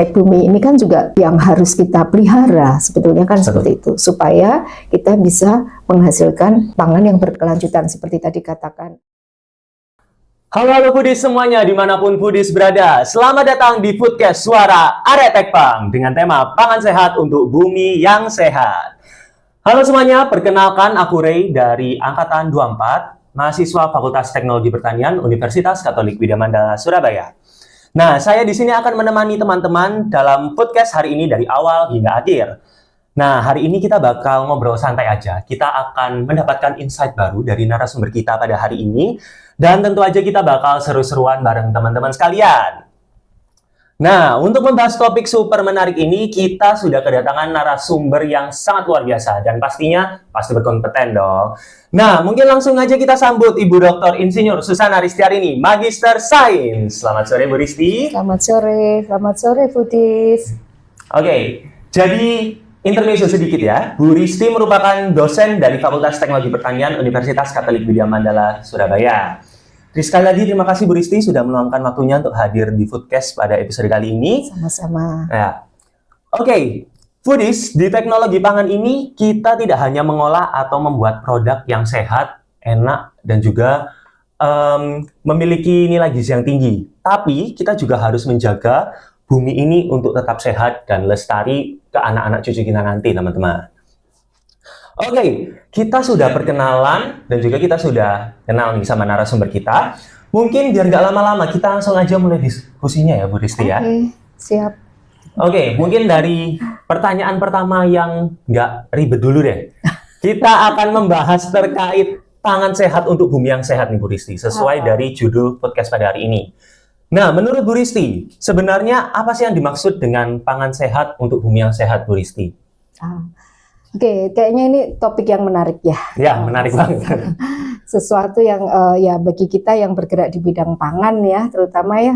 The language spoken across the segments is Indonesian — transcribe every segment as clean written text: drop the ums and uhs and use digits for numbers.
efek bumi ini kan juga yang harus kita pelihara sebetulnya kan seperti itu, supaya kita bisa menghasilkan pangan yang berkelanjutan seperti tadi katakan. Halo foodies semuanya dimanapun foodies berada, selamat datang di Foodcast Suara Area Tekpang dengan tema Pangan Sehat untuk Bumi yang Sehat. Halo semuanya, perkenalkan aku Ray dari Angkatan 24, mahasiswa Fakultas Teknologi Pertanian Universitas Katolik Widya Mandala, Surabaya. Nah, saya di sini akan menemani teman-teman dalam podcast hari ini dari awal hingga akhir. Nah, hari ini kita bakal ngobrol santai aja. Kita akan mendapatkan insight baru dari narasumber kita pada hari ini. Dan tentu aja kita bakal seru-seruan bareng teman-teman sekalian. Nah, untuk membahas topik super menarik ini, kita sudah kedatangan narasumber yang sangat luar biasa. Dan pastinya, pasti berkompeten dong. Nah, mungkin langsung aja kita sambut Ibu Dr. Insinyur Susana Ristiarini, Magister Sains. Selamat sore, Bu Risti. Selamat sore foodies. Oke, jadi intermezzo sedikit ya. Bu Risti merupakan dosen dari Fakultas Teknologi Pertanian Universitas Katolik Widya Mandala, Surabaya. Jadi sekali lagi terima kasih Bu Risti sudah meluangkan waktunya untuk hadir di Foodcast pada episode kali ini. Sama-sama. Ya. Oke, foodies, di teknologi pangan ini kita tidak hanya mengolah atau membuat produk yang sehat, enak, dan juga memiliki nilai gizi yang tinggi. Tapi kita juga harus menjaga bumi ini untuk tetap sehat dan lestari ke anak-anak cucu kita nanti, teman-teman. Oke, kita sudah perkenalan dan juga kita sudah kenal nih sama narasumber kita. Mungkin biar nggak lama-lama, kita langsung aja mulai diskusinya ya, Bu Risti ya. Oke, siap. Oke, mungkin dari pertanyaan pertama yang nggak ribet dulu deh. Kita akan membahas terkait pangan sehat untuk bumi yang sehat nih, Bu Risti, sesuai dari judul podcast pada hari ini. Nah, menurut Bu Risti, sebenarnya apa sih yang dimaksud dengan pangan sehat untuk bumi yang sehat, Bu Risti? Oke, kayaknya ini topik yang menarik ya. Ya, menarik banget. Sesuatu yang ya bagi kita yang bergerak di bidang pangan ya, terutama ya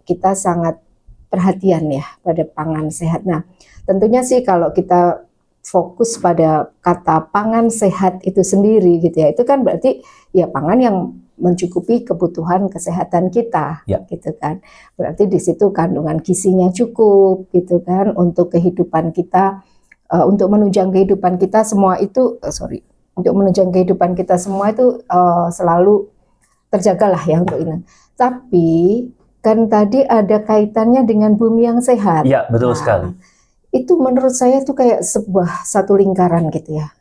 kita sangat perhatian ya pada pangan sehat. Nah, tentunya sih kalau kita fokus pada kata pangan sehat itu sendiri gitu ya, itu kan berarti ya pangan yang mencukupi kebutuhan kesehatan kita, ya, gitu kan. Berarti di situ kandungan gizinya cukup, gitu kan, untuk kehidupan kita, untuk menunjang kehidupan kita semua itu, untuk menunjang kehidupan kita semua itu selalu terjagalah ya untuk ini. Tapi kan tadi ada kaitannya dengan bumi yang sehat. Iya, betul sekali. Itu menurut saya itu kayak satu lingkaran gitu ya.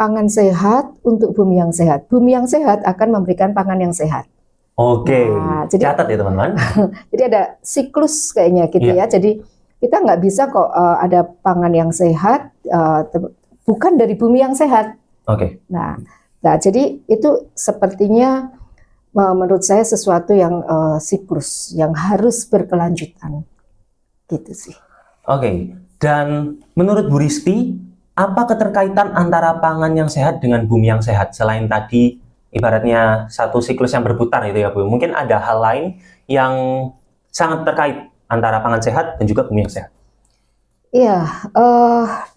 Pangan sehat untuk bumi yang sehat. Bumi yang sehat akan memberikan pangan yang sehat. Oke, jadi, catat ya teman-teman. Jadi ada siklus kayaknya gitu ya. Jadi kita nggak bisa kok ada pangan yang sehat bukan dari bumi yang sehat. Oke. Nah, jadi itu sepertinya menurut saya sesuatu yang siklus yang harus berkelanjutan, gitu sih. Oke. Dan menurut Bu Risti, apa keterkaitan antara pangan yang sehat dengan bumi yang sehat? Selain tadi ibaratnya satu siklus yang berputar itu ya Bu. Mungkin ada hal lain yang sangat terkait antara pangan sehat dan juga bumi yang sehat. Iya,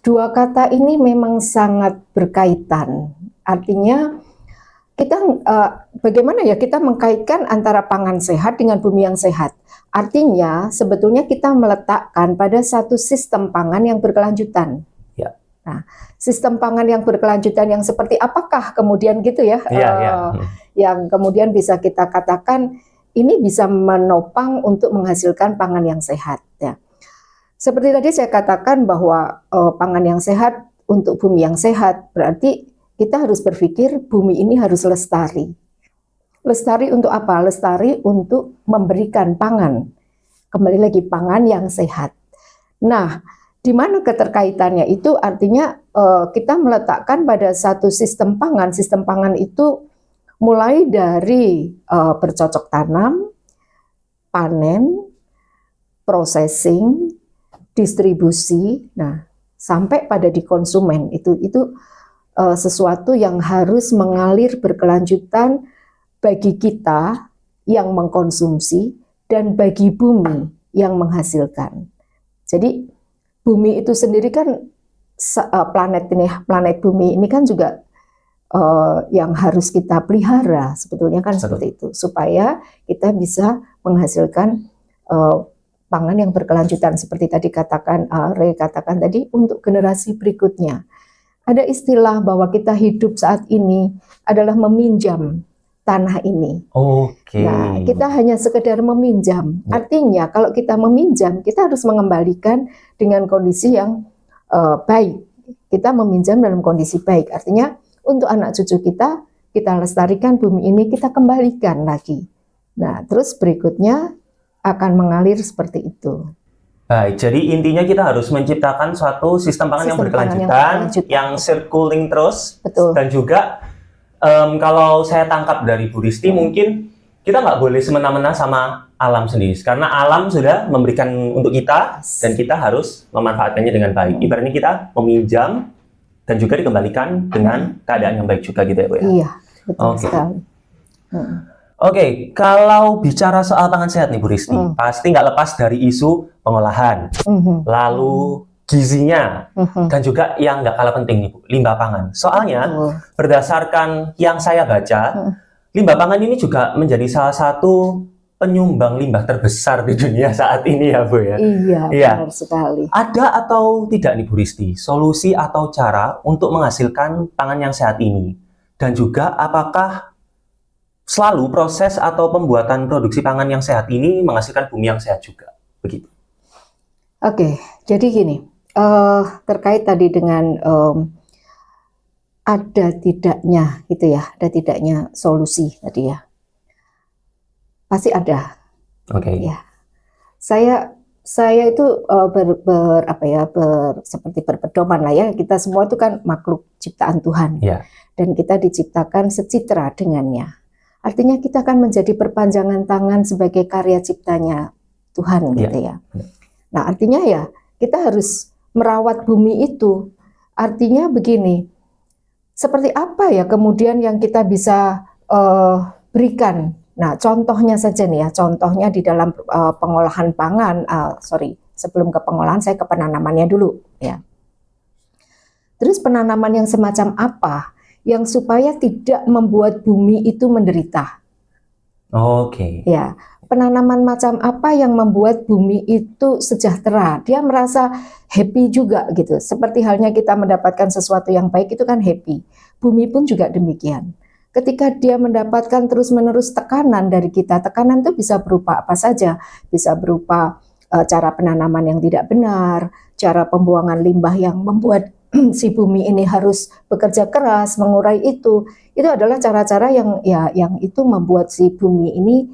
dua kata ini memang sangat berkaitan. Artinya kita bagaimana ya kita mengkaitkan antara pangan sehat dengan bumi yang sehat. Artinya sebetulnya kita meletakkan pada satu sistem pangan yang berkelanjutan. Nah, sistem pangan yang berkelanjutan yang seperti apakah kemudian gitu ya, yang kemudian bisa kita katakan ini bisa menopang untuk menghasilkan pangan yang sehat. Ya. Seperti tadi saya katakan bahwa pangan yang sehat untuk bumi yang sehat berarti kita harus berpikir bumi ini harus lestari. Lestari untuk apa? Lestari untuk memberikan pangan. Kembali lagi pangan yang sehat. Nah, di mana keterkaitannya itu artinya kita meletakkan pada satu sistem pangan. Sistem pangan itu mulai dari bercocok tanam, panen, processing, distribusi, nah sampai pada di konsumen itu sesuatu yang harus mengalir berkelanjutan bagi kita yang mengkonsumsi dan bagi bumi yang menghasilkan. Jadi bumi itu sendiri kan planet bumi ini kan juga yang harus kita pelihara sebetulnya kan seperti itu supaya kita bisa menghasilkan pangan yang berkelanjutan seperti tadi katakan Ray katakan tadi untuk generasi berikutnya. Ada istilah bahwa kita hidup saat ini adalah meminjam tanah ini. Oke. Nah, kita hanya sekedar meminjam. Ya. Artinya kalau kita meminjam, kita harus mengembalikan dengan kondisi yang baik. Kita meminjam dalam kondisi baik. Artinya untuk anak cucu kita lestarikan bumi ini, kita kembalikan lagi. Nah, terus berikutnya akan mengalir seperti itu. Baik, jadi intinya kita harus menciptakan suatu sistem pangan yang berkelanjutan, yang circling terus. Betul. Dan juga kalau saya tangkap dari Bu Risti, mungkin kita nggak boleh semena-mena sama alam sendiri, karena alam sudah memberikan untuk kita dan kita harus memanfaatkannya dengan baik. Ibaratnya kita meminjam dan juga dikembalikan dengan keadaan yang baik juga gitu ya Bu ya? Iya, betul sekali. Oke, kalau bicara soal pangan sehat nih Bu Risti, pasti nggak lepas dari isu pengolahan, lalu gizinya, dan juga yang nggak kalah penting nih Bu, limbah pangan. Soalnya berdasarkan yang saya baca, limbah pangan ini juga menjadi salah satu penyumbang limbah terbesar di dunia saat ini ya Bu ya? Iya, benar sekali. Ada atau tidak nih Bu Risti, solusi atau cara untuk menghasilkan pangan yang sehat ini? Dan juga apakah selalu proses atau pembuatan produksi pangan yang sehat ini menghasilkan bumi yang sehat juga? Begitu. Oke, jadi gini, terkait tadi dengan ada tidaknya gitu ya, ada tidaknya solusi tadi ya. Pasti ada. Oke. Ya. Saya itu seperti berpedoman lah ya. Kita semua itu kan makhluk ciptaan Tuhan. Yeah. Dan kita diciptakan secitra dengannya. Artinya kita akan menjadi perpanjangan tangan sebagai karya ciptanya Tuhan gitu ya. Nah, artinya ya kita harus merawat bumi itu. Artinya begini, seperti apa ya kemudian yang kita bisa berikan. Nah, contohnya saja nih ya, contohnya di dalam pengolahan pangan, sebelum ke pengolahan saya ke penanamannya dulu ya. Terus penanaman yang semacam apa yang supaya tidak membuat bumi itu menderita? Oke. Ya, penanaman macam apa yang membuat bumi itu sejahtera? Dia merasa happy juga gitu. Seperti halnya kita mendapatkan sesuatu yang baik itu kan happy. Bumi pun juga demikian. Ketika dia mendapatkan terus-menerus tekanan dari kita, tekanan itu bisa berupa apa saja, bisa berupa cara penanaman yang tidak benar, cara pembuangan limbah yang membuat si bumi ini harus bekerja keras, mengurai itu adalah cara-cara yang itu membuat si bumi ini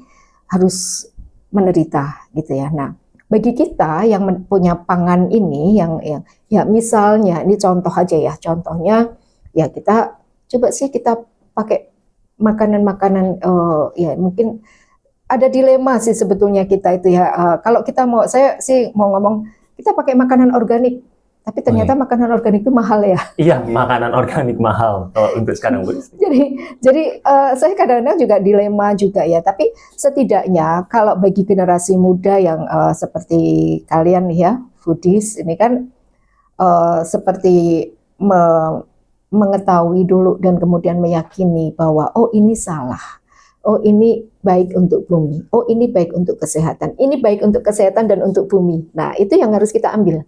harus menderita gitu ya. Nah, bagi kita yang punya pangan ini, yang ya misalnya ini contoh aja ya, contohnya ya kita coba sih kita pakai makanan-makanan ya mungkin ada dilema sih sebetulnya kita itu ya. Kalau kita saya sih mau ngomong kita pakai makanan organik, tapi ternyata makanan organik itu mahal ya. Iya, makanan organik mahal untuk sekarang Bu. Jadi saya kadang-kadang juga dilema juga ya. Tapi setidaknya kalau bagi generasi muda yang seperti kalian ya, foodies ini kan seperti mengetahui dulu dan kemudian meyakini bahwa oh ini salah, oh ini baik untuk bumi, oh ini baik untuk kesehatan, ini baik untuk kesehatan dan untuk bumi. Nah itu yang harus kita ambil.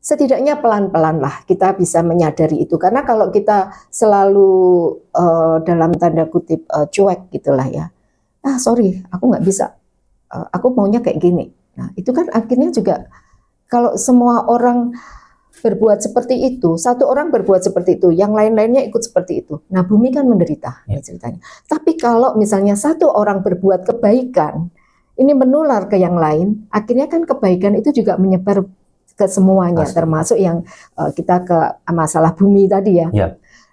Setidaknya pelan-pelan lah kita bisa menyadari itu, karena kalau kita selalu dalam tanda kutip cuek gitulah ya, sorry aku nggak bisa, aku maunya kayak gini. Nah itu kan akhirnya juga kalau semua orang berbuat seperti itu, satu orang berbuat seperti itu, yang lain-lainnya ikut seperti itu. Nah, bumi kan menderita ceritanya. Tapi kalau misalnya satu orang berbuat kebaikan, ini menular ke yang lain, akhirnya kan kebaikan itu juga menyebar ke semuanya, termasuk yang kita ke masalah bumi tadi ya.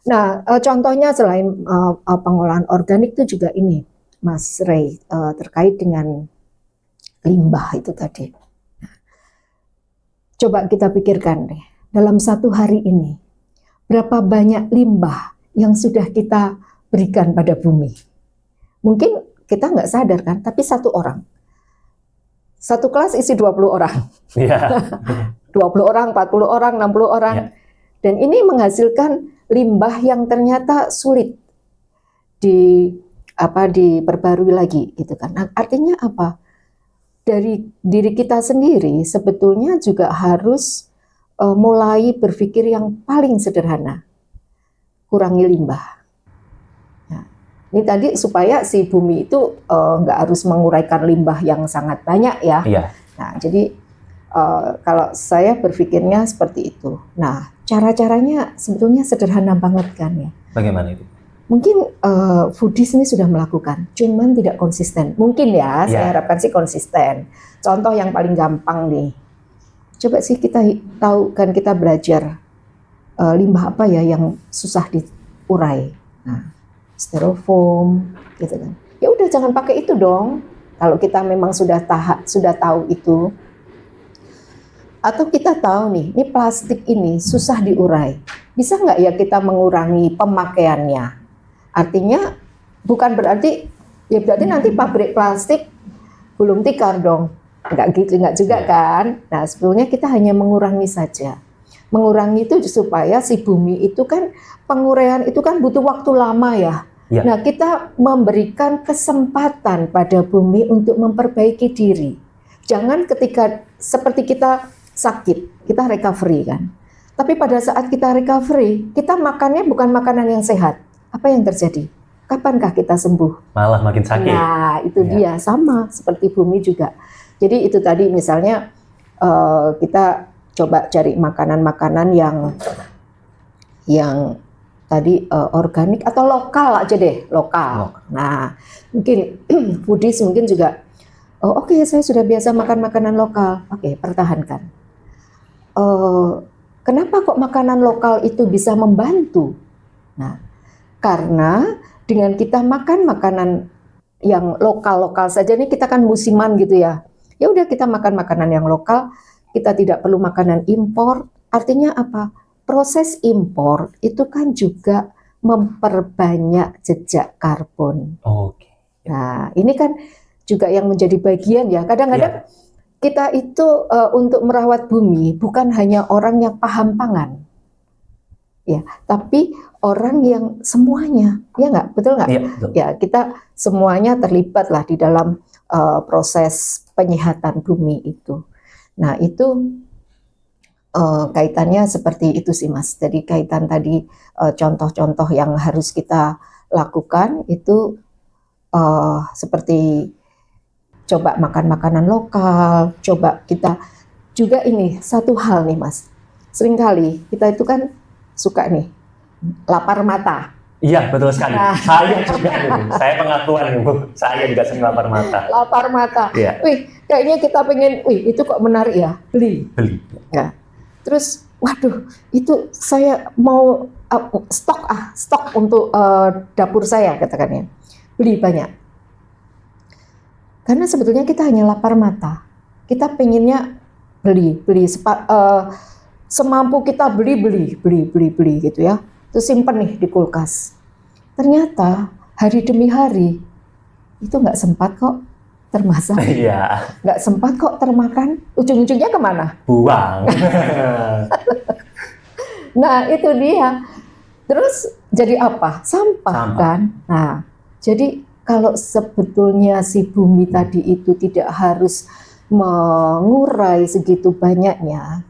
Nah, contohnya selain pengolahan organik itu juga ini, Mas Ray, terkait dengan limbah itu tadi. Coba kita pikirkan deh. Dalam satu hari ini, berapa banyak limbah yang sudah kita berikan pada bumi? Mungkin kita nggak sadar kan, tapi satu orang. Satu kelas isi 20 orang. 20 orang, 40 orang, 60 orang. Dan ini menghasilkan limbah yang ternyata sulit diperbarui lagi gitu kan. Nah, artinya apa? dari diri kita sendiri sebetulnya juga harus mulai berpikir yang paling sederhana, kurangi limbah. Nah, ini tadi supaya si bumi itu nggak harus menguraikan limbah yang sangat banyak ya. Iya. Nah, jadi kalau saya berpikirnya seperti itu. Nah, cara-caranya sebetulnya sederhana banget kan ya. Bagaimana itu? Mungkin foodies ini sudah melakukan, cuman tidak konsisten. Mungkin ya, saya harapkan sih konsisten. Contoh yang paling gampang nih. Coba sih kita tahu kan, kita belajar limbah apa ya yang susah diurai. Nah, styrofoam gitu kan. Ya udah jangan pakai itu dong. Kalau kita memang sudah tahu itu. Atau kita tahu nih, ini plastik ini susah diurai. Bisa nggak ya kita mengurangi pemakaiannya? Artinya bukan berarti, ya berarti nanti pabrik plastik gulung tikar dong. Enggak juga kan. Nah sebetulnya kita hanya mengurangi saja. Mengurangi itu supaya si bumi itu kan, penguraian itu kan butuh waktu lama ya. Nah kita memberikan kesempatan pada bumi untuk memperbaiki diri. Jangan ketika seperti kita sakit, kita recovery kan. Tapi pada saat kita recovery, kita makannya bukan makanan yang sehat. Apa yang terjadi? Kapankah kita sembuh? Malah makin sakit. Nah, itu dia, sama seperti bumi juga. Jadi itu tadi misalnya kita coba cari makanan-makanan yang tadi organik atau lokal aja deh, lokal. Nah, mungkin foodies mungkin juga, oke, saya sudah biasa makan makanan lokal. Oke, pertahankan. Kenapa kok makanan lokal itu bisa membantu? Nah, karena dengan kita makan makanan yang lokal-lokal saja, nih kita kan musiman gitu ya. Ya udah kita makan makanan yang lokal, kita tidak perlu makanan impor. Artinya apa? Proses impor itu kan juga memperbanyak jejak karbon. Oke. Nah, ini kan juga yang menjadi bagian ya. Kadang-kadang kita itu untuk merawat bumi bukan hanya orang yang paham pangan. Ya, tapi orang yang semuanya, ya nggak, betul nggak? Iya, betul. Ya, kita semuanya terlibat lah di dalam proses penyehatan bumi itu. Nah, itu kaitannya seperti itu sih, Mas. Jadi kaitan tadi contoh-contoh yang harus kita lakukan itu seperti coba makan makanan lokal, coba kita juga ini satu hal nih, Mas. Seringkali kita itu kan suka nih lapar mata. Iya, betul sekali. Saya juga nih, saya pengakuan nih, Bu. Saya juga sering lapar mata. Lapar mata. Iya. Wih, kayaknya kita pengen, wih itu kok menarik ya, beli. Ya. Terus, waduh, itu saya mau stok untuk dapur saya, katakannya. Beli banyak. Karena sebetulnya kita hanya lapar mata. Kita pengennya beli, semampu kita beli gitu ya. Terus simpen nih di kulkas. Ternyata hari demi hari itu nggak sempat kok termasak. Iya. Nggak sempat kok termakan. Ujung-ujungnya kemana? Buang. Nah itu dia. Terus jadi apa? Sampah kan. Nah jadi kalau sebetulnya si bumi tadi itu tidak harus mengurai segitu banyaknya,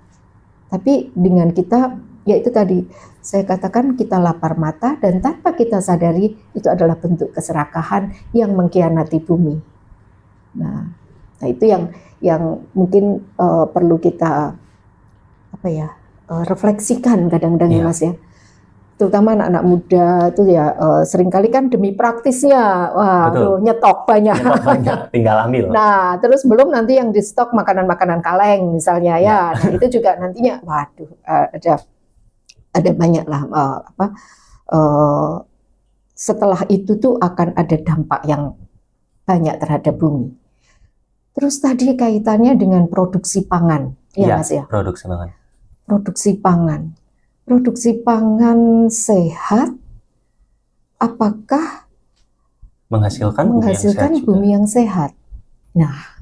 tapi dengan kita, yaitu tadi saya katakan kita lapar mata dan tanpa kita sadari itu adalah bentuk keserakahan yang mengkhianati bumi. Nah itu yang mungkin perlu kita refleksikan kadang-kadang ya, Mas ya. Terutama anak-anak muda itu ya seringkali kan demi praktisnya, nyetok banyak, tinggal ambil. Nah, terus belum nanti yang di stok makanan-makanan kaleng misalnya ya. Nah, itu juga nantinya, waduh, ada banyak lah setelah itu tuh akan ada dampak yang banyak terhadap bumi. Terus tadi kaitannya dengan produksi pangan, ya Mas ya. Produksi pangan. Produksi pangan sehat, apakah menghasilkan bumi yang sehat? Nah,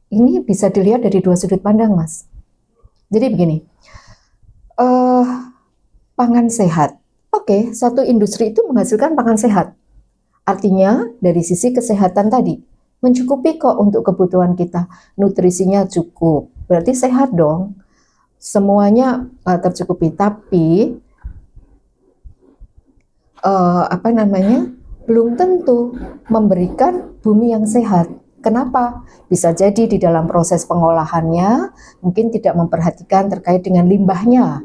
ini bisa dilihat dari dua sudut pandang, Mas. Jadi begini, pangan sehat. Oke, satu industri itu menghasilkan pangan sehat. Artinya dari sisi kesehatan tadi, mencukupi kok untuk kebutuhan kita. Nutrisinya cukup, berarti sehat dong. Semuanya tercukupi, tapi belum tentu memberikan bumi yang sehat. Kenapa? Bisa jadi di dalam proses pengolahannya mungkin tidak memperhatikan terkait dengan limbahnya,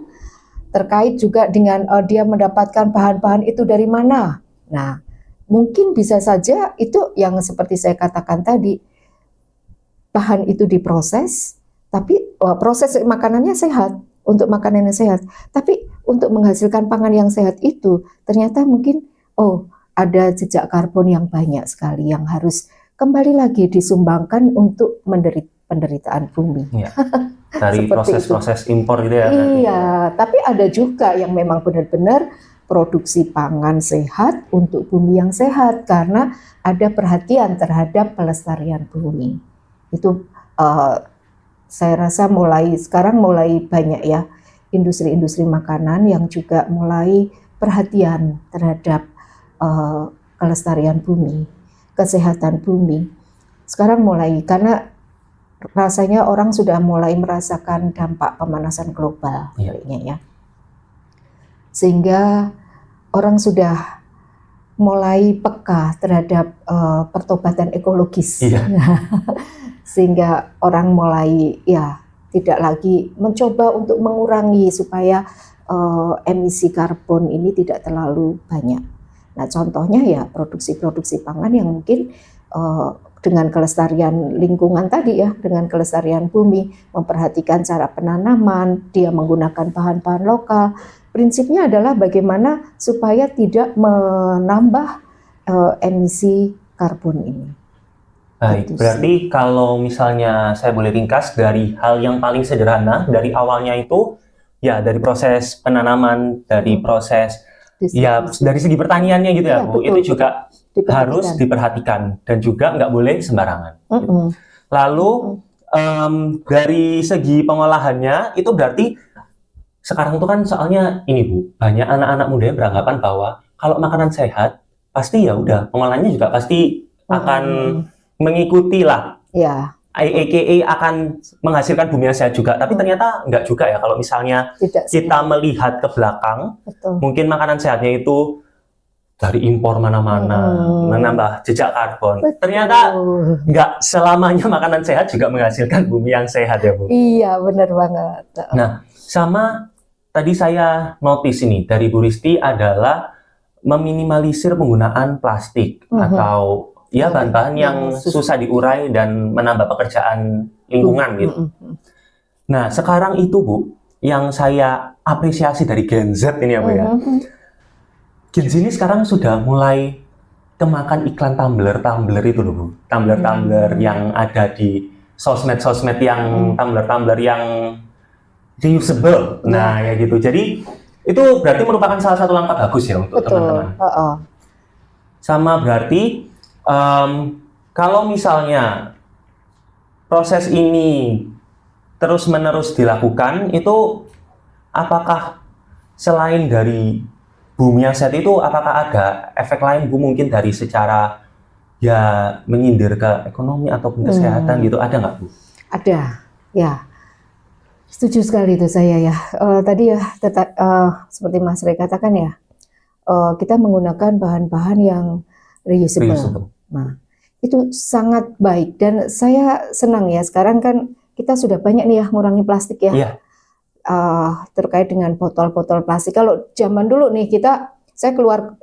terkait juga dengan dia mendapatkan bahan-bahan itu dari mana. Nah, mungkin bisa saja itu yang seperti saya katakan tadi, bahan itu diproses, tapi proses makanannya sehat, untuk makanan yang sehat. Tapi untuk menghasilkan pangan yang sehat itu, ternyata mungkin, ada jejak karbon yang banyak sekali yang harus kembali lagi disumbangkan untuk penderitaan bumi. Ya. Dari proses-proses impor gitu ya. Iya, tapi ada juga yang memang benar-benar produksi pangan sehat untuk bumi yang sehat karena ada perhatian terhadap pelestarian bumi. Itu saya rasa sekarang mulai banyak ya industri-industri makanan yang juga mulai perhatian terhadap kelestarian bumi, kesehatan bumi. Sekarang mulai, karena rasanya orang sudah mulai merasakan dampak pemanasan global, kayaknya ya. Sehingga orang sudah mulai peka terhadap pertobatan ekologis. Sehingga orang mulai tidak lagi mencoba untuk mengurangi supaya emisi karbon ini tidak terlalu banyak. Nah, contohnya ya produksi-produksi pangan yang mungkin dengan kelestarian lingkungan tadi ya, dengan kelestarian bumi, memperhatikan cara penanaman, dia menggunakan bahan-bahan lokal. Prinsipnya adalah bagaimana supaya tidak menambah emisi karbon ini. Baik, berarti kalau misalnya saya boleh ringkas dari hal yang paling sederhana, dari awalnya itu ya dari proses penanaman, dari proses dari segi pertaniannya gitu ya Bu, itu juga harus diperhatikan dan juga nggak boleh sembarangan. Gitu. Lalu dari segi pengolahannya itu berarti sekarang itu kan soalnya ini Bu, banyak anak-anak muda yang beranggapan bahwa kalau makanan sehat pasti ya udah pengolahannya juga pasti akan mengikuti lah. Ya. AKA akan menghasilkan bumi yang sehat juga, tapi ternyata enggak juga ya kalau misalnya kita melihat ke belakang, mungkin makanan sehatnya itu dari impor mana-mana, menambah jejak karbon. Ternyata enggak selamanya makanan sehat juga menghasilkan bumi yang sehat ya Bu. Iya, benar banget. Nah, sama tadi saya notice ini dari Bu Risti adalah meminimalisir penggunaan plastik atau bahan-bahan yang susah diurai dan menambah pekerjaan lingkungan gitu. Nah, sekarang itu Bu, yang saya apresiasi dari Gen Z ini ya Bu ya. Gen Z ini sekarang sudah mulai kemakan iklan tumbler itu loh Bu. Tumbler yang ada di sosmed-sosmed yang tumbler yang reusable. Nah, ya gitu. Jadi, itu berarti merupakan salah satu langkah bagus ya untuk teman-teman. Sama berarti kalau misalnya proses ini terus-menerus dilakukan, itu apakah selain dari bumi yang sehat itu, apakah ada efek lain Bu mungkin dari secara menyindir ke ekonomi ataupun kesehatan gitu, ada nggak Bu? Ada, ya. Setuju sekali itu saya ya. Tadi ya seperti Mas Rey katakan ya, kita menggunakan bahan-bahan yang reusable. Nah, itu sangat baik dan saya senang ya sekarang kan kita sudah banyak nih ya ngurangi plastik ya. Terkait dengan botol-botol plastik. Kalau zaman dulu nih saya keluar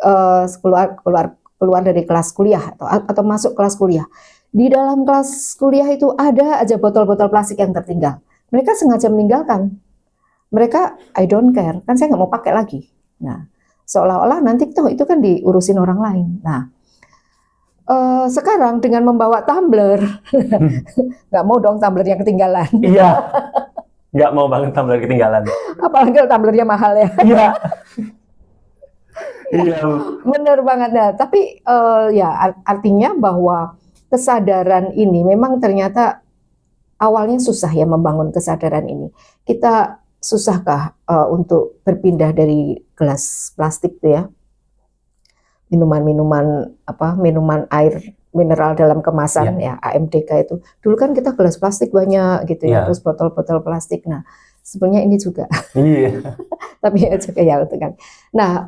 dari kelas kuliah atau masuk kelas kuliah. Di dalam kelas kuliah itu ada aja botol-botol plastik yang tertinggal. Mereka sengaja meninggalkan. Mereka I don't care, kan saya nggak mau pakai lagi. Nah, seolah-olah nanti itu kan diurusin orang lain. Nah, sekarang dengan membawa tumbler, nggak mau dong tumbler yang ketinggalan. Iya, nggak mau banget tumbler ketinggalan. Apalagi kalau tumblernya mahal ya. Iya. Iya. Bener banget ya. Tapi artinya bahwa kesadaran ini memang ternyata awalnya susah ya membangun kesadaran ini. Kita susahkah untuk berpindah dari gelas plastik tuh ya? Minuman air mineral dalam kemasan ya AMDK itu. Dulu kan kita gelas plastik banyak gitu ya, terus botol-botol plastik. Nah, sebenarnya ini juga. Iya. Tapi ya juga ya itu kan. Nah,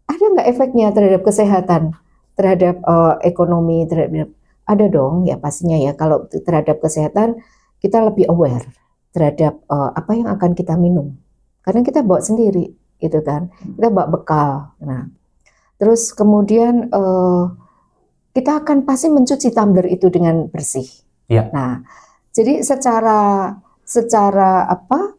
ada nggak efeknya terhadap kesehatan, terhadap ekonomi, terhadap ada dong ya pastinya ya. Kalau terhadap kesehatan kita lebih aware terhadap apa yang akan kita minum, karena kita bawa sendiri gitu kan, kita bawa bekal. Nah, terus kemudian kita akan pasti mencuci tumbler itu dengan bersih. Ya. Nah, jadi secara apa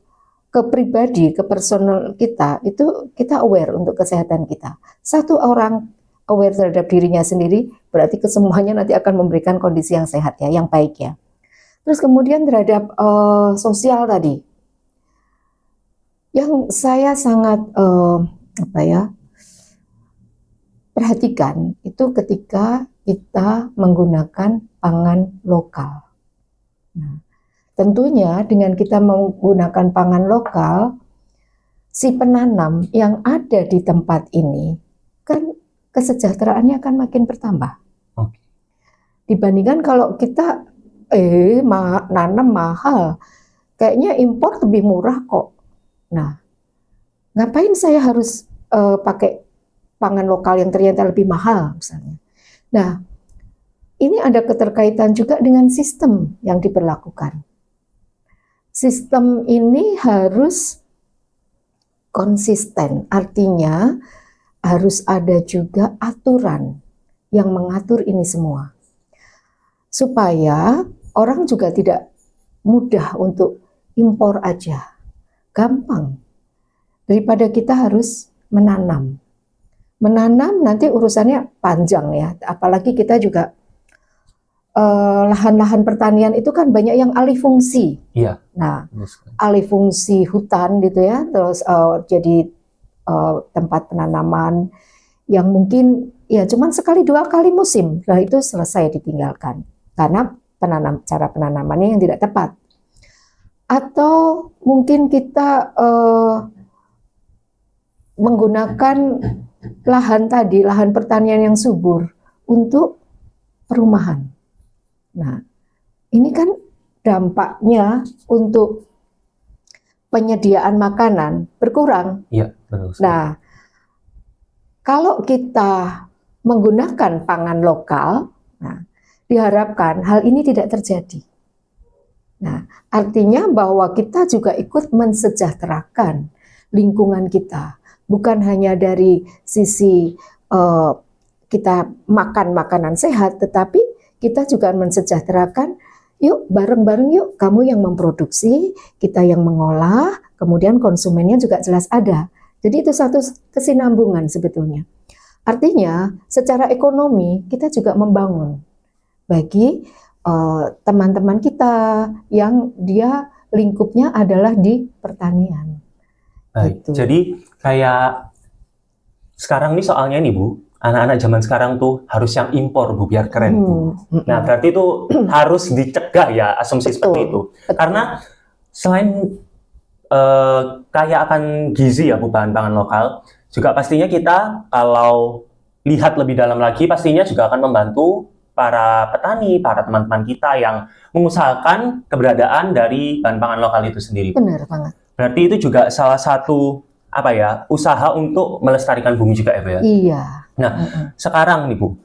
ke pribadi, ke personal kita itu kita aware untuk kesehatan kita. Satu orang aware terhadap dirinya sendiri, berarti kesemuanya nanti akan memberikan kondisi yang sehat ya, yang baik ya. Terus kemudian terhadap sosial tadi, yang saya sangat perhatikan itu ketika kita menggunakan pangan lokal. Nah, tentunya dengan kita menggunakan pangan lokal, si penanam yang ada di tempat ini kan kesejahteraannya akan makin bertambah. Dibandingkan kalau kita nanam mahal, kayaknya impor lebih murah kok. Nah, ngapain saya harus pakai pangan lokal yang ternyata lebih mahal misalnya. Nah, ini ada keterkaitan juga dengan sistem yang diberlakukan. Sistem ini harus konsisten, artinya harus ada juga aturan yang mengatur ini semua. Supaya orang juga tidak mudah untuk impor aja, gampang. Daripada kita harus menanam. Menanam nanti urusannya panjang ya, apalagi kita juga lahan-lahan pertanian itu kan banyak yang alih fungsi. Iya. Nah, alih fungsi hutan gitu ya, terus jadi tempat penanaman yang mungkin ya cuman sekali dua kali musim, nah itu selesai ditinggalkan karena cara penanamannya yang tidak tepat. Atau mungkin kita menggunakan lahan pertanian yang subur untuk perumahan. Nah, ini kan dampaknya untuk penyediaan makanan berkurang. Iya, betul. Nah, kalau kita menggunakan pangan lokal, nah, diharapkan hal ini tidak terjadi. Nah, artinya bahwa kita juga ikut mensejahterakan lingkungan kita. Bukan hanya dari sisi kita makan makanan sehat, tetapi kita juga mensejahterakan, yuk bareng-bareng yuk, kamu yang memproduksi, kita yang mengolah, kemudian konsumennya juga jelas ada. Jadi itu satu kesinambungan sebetulnya. Artinya secara ekonomi kita juga membangun bagi teman-teman kita yang dia lingkupnya adalah di pertanian. Baik, Gitu. jadi kayak sekarang nih soalnya nih Bu, anak-anak zaman sekarang tuh harus yang impor Bu, biar keren Bu. Nah berarti itu harus dicegah ya asumsi seperti itu. Karena selain kaya akan gizi ya Bu, bahan pangan lokal, juga pastinya kita kalau lihat lebih dalam lagi pastinya juga akan membantu para petani, para teman-teman kita yang mengusahakan keberadaan dari bahan pangan lokal itu sendiri. Benar banget. Berarti itu juga salah satu usaha untuk melestarikan bumi juga ya Bu ya? Iya. Nah, sekarang nih Bu,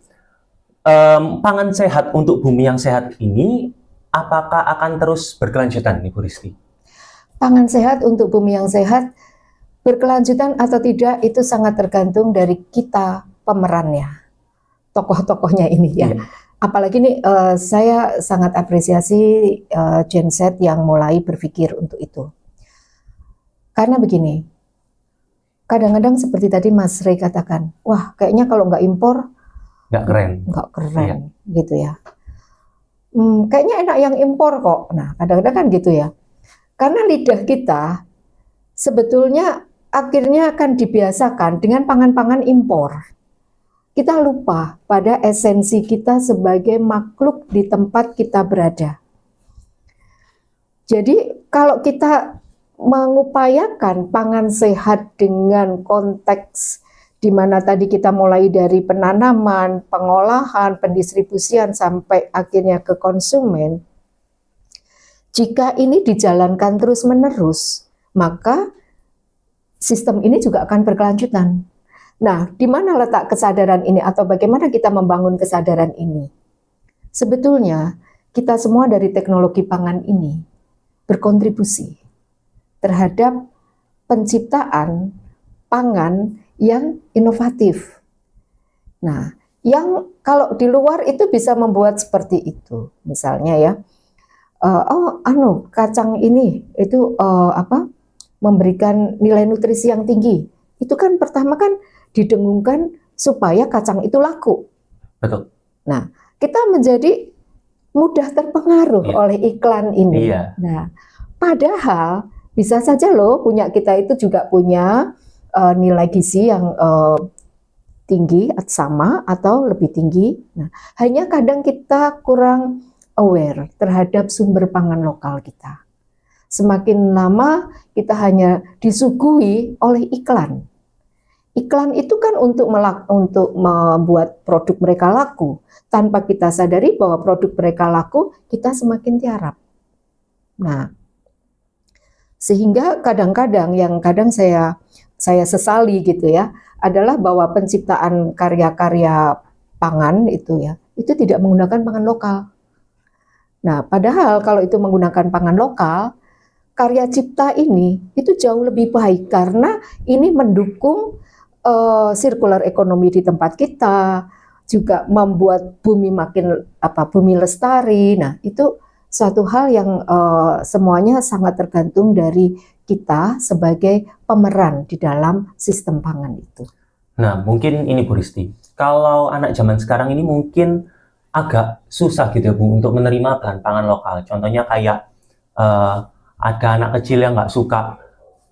pangan sehat untuk bumi yang sehat ini apakah akan terus berkelanjutan nih Bu Risti? Pangan sehat untuk bumi yang sehat berkelanjutan atau tidak itu sangat tergantung dari kita pemerannya, tokoh-tokohnya ini ya. Iya. Apalagi nih saya sangat apresiasi Gen Z yang mulai berpikir untuk itu. Karena begini, kadang-kadang seperti tadi Mas Ray katakan, wah kayaknya kalau nggak impor nggak keren gitu ya. Kayaknya enak yang impor kok. Nah kadang-kadang kan gitu ya. Karena lidah kita sebetulnya akhirnya akan dibiasakan dengan pangan-pangan impor. Kita lupa pada esensi kita sebagai makhluk di tempat kita berada. Jadi kalau kita mengupayakan pangan sehat dengan konteks di mana tadi kita mulai dari penanaman, pengolahan, pendistribusian sampai akhirnya ke konsumen. Jika ini dijalankan terus-menerus, maka sistem ini juga akan berkelanjutan. Nah, di mana letak kesadaran ini atau bagaimana kita membangun kesadaran ini? Sebetulnya kita semua dari teknologi pangan ini berkontribusi terhadap penciptaan pangan yang inovatif. Nah, yang kalau di luar itu bisa membuat seperti itu. Misalnya ya, kacang ini itu memberikan nilai nutrisi yang tinggi. Itu kan pertama kan didengungkan supaya kacang itu laku. Betul. Nah, kita menjadi mudah terpengaruh oleh iklan ini. Iya. Nah, padahal bisa saja loh punya kita itu juga punya nilai gizi yang tinggi sama atau lebih tinggi. Nah, hanya kadang kita kurang aware terhadap sumber pangan lokal kita. Semakin lama kita hanya disuguhi oleh iklan. Iklan itu kan untuk membuat produk mereka laku. Tanpa kita sadari bahwa produk mereka laku, kita semakin tiarap. Nah, sehingga kadang-kadang yang kadang saya sesali gitu ya, adalah bahwa penciptaan karya-karya pangan itu ya, itu tidak menggunakan pangan lokal. Nah, padahal kalau itu menggunakan pangan lokal, karya cipta ini itu jauh lebih baik karena ini mendukung sirkular ekonomi di tempat kita, juga membuat bumi bumi lestari. Nah, itu suatu hal yang semuanya sangat tergantung dari kita sebagai pemeran di dalam sistem pangan itu. Nah, mungkin ini Bu Risti, kalau anak zaman sekarang ini mungkin agak susah gitu ya Bu untuk menerima bahan pangan lokal. Contohnya kayak ada anak kecil yang nggak suka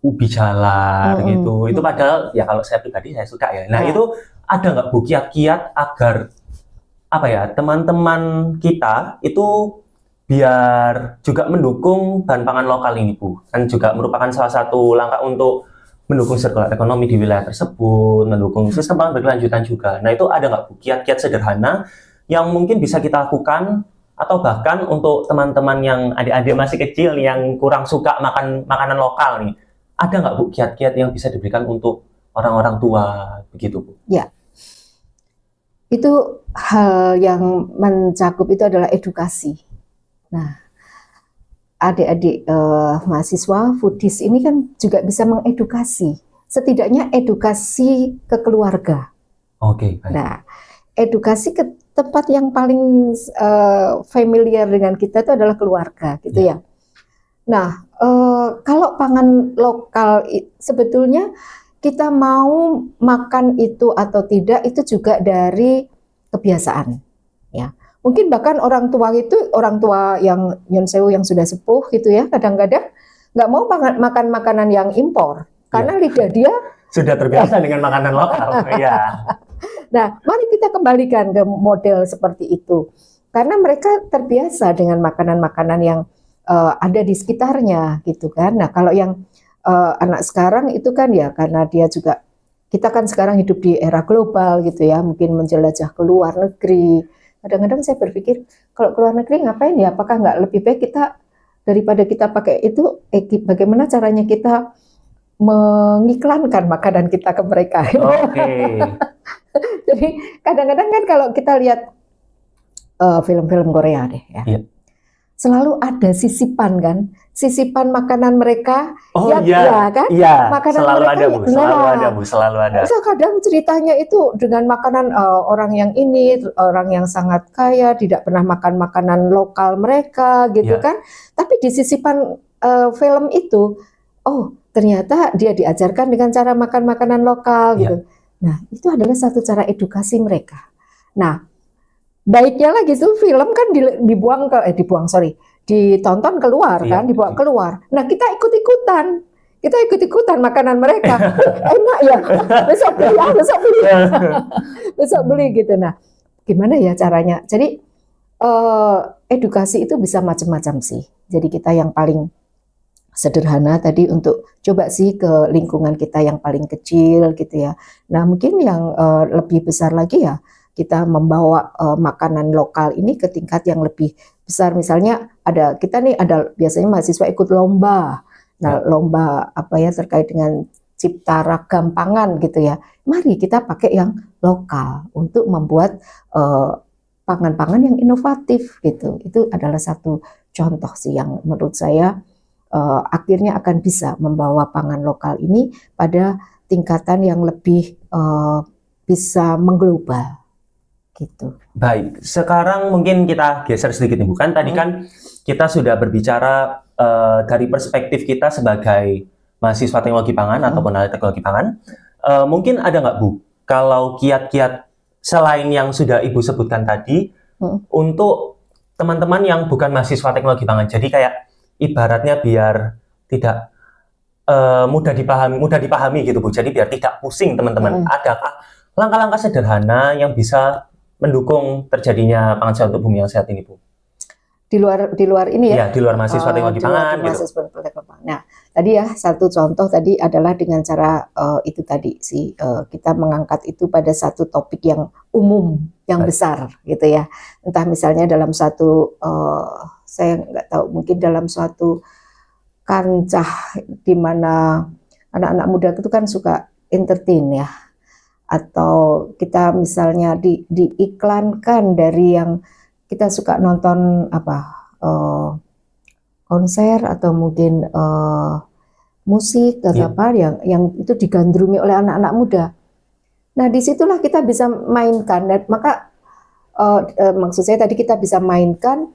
ubi jalar gitu. Itu padahal ya kalau saya pribadi saya suka ya. Nah, itu ada nggak Bu kiat-kiat agar teman-teman kita itu biar juga mendukung bahan pangan lokal ini Bu? Kan juga merupakan salah satu langkah untuk mendukung sirkular ekonomi di wilayah tersebut, mendukung sistem pangan berkelanjutan juga. Nah, itu ada nggak Bu kiat-kiat sederhana yang mungkin bisa kita lakukan, atau bahkan untuk teman-teman yang adik-adik masih kecil yang kurang suka makan makanan lokal nih, ada nggak Bu kiat-kiat yang bisa diberikan untuk orang-orang tua begitu Bu? Ya, itu hal yang mencakup itu adalah edukasi. Nah, adik-adik mahasiswa foodies ini kan juga bisa mengedukasi, setidaknya edukasi ke keluarga. Oke, baik. Nah, edukasi ke tempat yang paling familiar dengan kita itu adalah keluarga, gitu ya. Nah, kalau pangan lokal sebetulnya kita mau makan itu atau tidak itu juga dari kebiasaan, ya. Mungkin bahkan orang tua yang nyun sewu yang sudah sepuh gitu ya, kadang-kadang nggak mau makan makanan yang impor karena lidah dia sudah terbiasa dengan makanan lokal. Ya. Nah, mari kita kembalikan ke model seperti itu karena mereka terbiasa dengan makanan-makanan yang ada di sekitarnya gitu kan. Nah, kalau yang anak sekarang itu kan ya karena dia juga, kita kan sekarang hidup di era global gitu ya, mungkin menjelajah ke luar negeri. Kadang-kadang saya berpikir kalau ke luar negeri ngapain ya? Apakah nggak lebih baik kita daripada kita pakai itu, bagaimana caranya kita mengiklankan makanan kita ke mereka? Oke. Jadi kadang-kadang kan kalau kita lihat film-film Korea deh ya. Iya. Selalu ada sisipan kan, sisipan makanan mereka. Oh ya, iya, ya kan? iya. Makanan Selalu mereka, ada Bu, selalu ada Bu, selalu ada. So, kadang ceritanya itu dengan makanan orang yang ini, orang yang sangat kaya, tidak pernah makan makanan lokal mereka gitu kan. Tapi di sisipan film itu, oh ternyata dia diajarkan dengan cara makan makanan lokal gitu. Nah, itu adalah satu cara edukasi mereka. Nah, baiknya lagi tuh film kan ditonton keluar kan, dibawa keluar. Nah, kita ikut-ikutan makanan mereka. Enak ya, besok beli gitu. Nah, gimana ya caranya? Jadi edukasi itu bisa macam-macam sih. Jadi kita yang paling sederhana tadi untuk coba sih ke lingkungan kita yang paling kecil gitu ya. Nah mungkin yang lebih besar lagi ya kita membawa makanan lokal ini ke tingkat yang lebih besar. Misalnya kita nih ada biasanya mahasiswa ikut lomba. Nah lomba apa ya terkait dengan cipta ragam pangan gitu ya. Mari kita pakai yang lokal untuk membuat pangan-pangan yang inovatif gitu. Itu adalah satu contoh sih yang menurut saya akhirnya akan bisa membawa pangan lokal ini pada tingkatan yang lebih bisa mengglobal gitu. Baik, sekarang mungkin kita geser sedikit nih Bu. Kan tadi kan kita sudah berbicara dari perspektif kita sebagai mahasiswa teknologi pangan ataupun ahli teknologi pangan. Mungkin ada nggak Bu, kalau kiat-kiat selain yang sudah Ibu sebutkan tadi untuk teman-teman yang bukan mahasiswa teknologi pangan, jadi kayak ibaratnya biar tidak mudah dipahami gitu Bu. Jadi biar tidak pusing teman-teman. Adakah langkah-langkah sederhana yang bisa mendukung terjadinya pangan sehat untuk bumi yang sehat ini Bu? Di luar ini ya? Iya, di luar mahasiswa teknologi pangan gitu. Nah, tadi ya satu contoh tadi adalah dengan cara itu tadi sih kita mengangkat itu pada satu topik yang umum, yang besar gitu ya. Entah misalnya dalam satu saya nggak tahu, mungkin dalam suatu kancah di mana anak-anak muda itu kan suka entertain ya, atau kita misalnya diiklankan dari yang kita suka nonton konser atau mungkin musik atau apa yang itu digandrungi oleh anak-anak muda. Nah disitulah kita bisa mainkan, dan maka maksud saya tadi kita bisa mainkan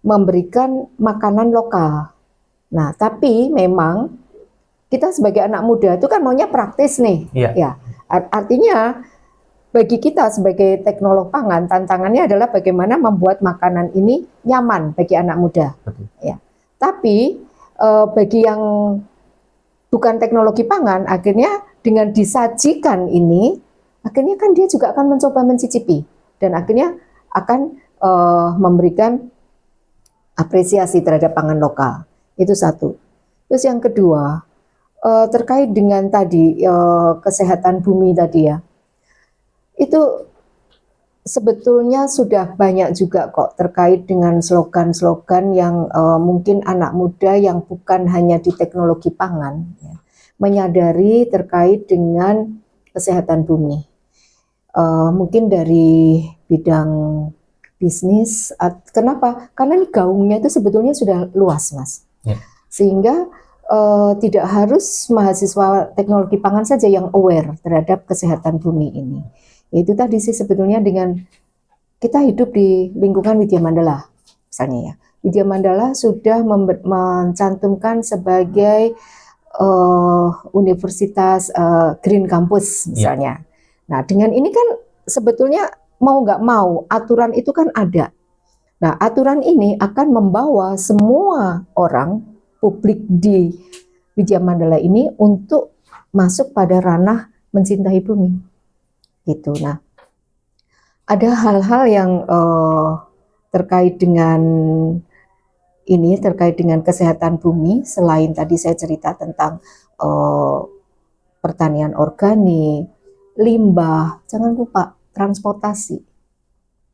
memberikan makanan lokal. Nah, tapi memang kita sebagai anak muda itu kan maunya praktis nih. Ya, artinya bagi kita sebagai teknolog pangan, tantangannya adalah bagaimana membuat makanan ini nyaman bagi anak muda. Ya. Tapi bagi yang bukan teknologi pangan, akhirnya dengan disajikan ini, akhirnya kan dia juga akan mencoba mencicipi dan akhirnya akan memberikan apresiasi terhadap pangan lokal. Itu satu. Terus yang kedua, terkait dengan tadi kesehatan bumi tadi ya, itu sebetulnya sudah banyak juga kok terkait dengan slogan-slogan yang mungkin anak muda yang bukan hanya di teknologi pangan ya, menyadari terkait dengan kesehatan bumi. Mungkin dari bidang bisnis. Kenapa? Karena ini gaungnya itu sebetulnya sudah luas, Mas. Sehingga tidak harus mahasiswa teknologi pangan saja yang aware terhadap kesehatan bumi ini. Itu tadi sih sebetulnya dengan kita hidup di lingkungan Widya Mandala, misalnya ya. Widya Mandala sudah mencantumkan sebagai universitas Green Campus misalnya. Nah dengan ini kan sebetulnya mau nggak mau aturan itu kan ada. Nah aturan ini akan membawa semua orang publik di Widya Mandala ini untuk masuk pada ranah mencintai bumi. Gitu. Nah, ada hal-hal yang terkait dengan ini, terkait dengan kesehatan bumi. Selain tadi saya cerita tentang pertanian organik, limbah, jangan lupa transportasi.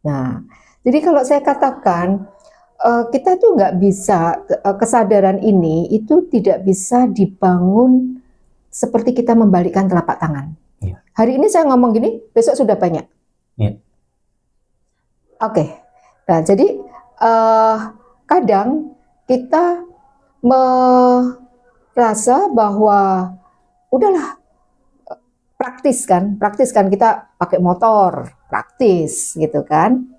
Nah, jadi kalau saya katakan kita tuh nggak bisa, kesadaran ini itu tidak bisa dibangun seperti kita membalikkan telapak tangan. Hari ini saya ngomong gini, besok sudah banyak. Oke. Nah, jadi kadang kita merasa bahwa udahlah praktis kan kita pakai motor, praktis gitu kan.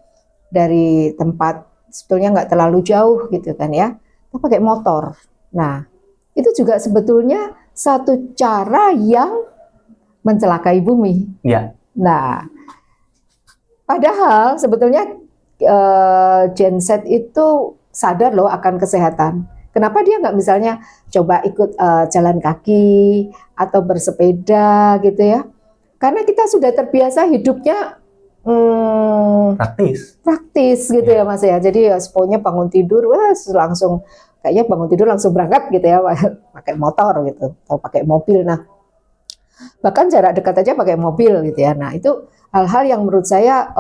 Dari tempat sebetulnya nggak terlalu jauh gitu kan ya, kita pakai motor. Nah, itu juga sebetulnya satu cara yang mencelakai bumi. Nah, padahal sebetulnya Gen Z itu sadar loh akan kesehatan. Kenapa dia nggak misalnya coba ikut jalan kaki atau bersepeda gitu ya? Karena kita sudah terbiasa hidupnya praktis gitu ya Mas ya. Jadi ya pokoknya bangun tidur langsung kayaknya bangun tidur langsung berangkat gitu ya, pakai motor gitu atau pakai mobil. Nah, bahkan jarak dekat aja pakai mobil gitu ya. Nah, itu hal-hal yang menurut saya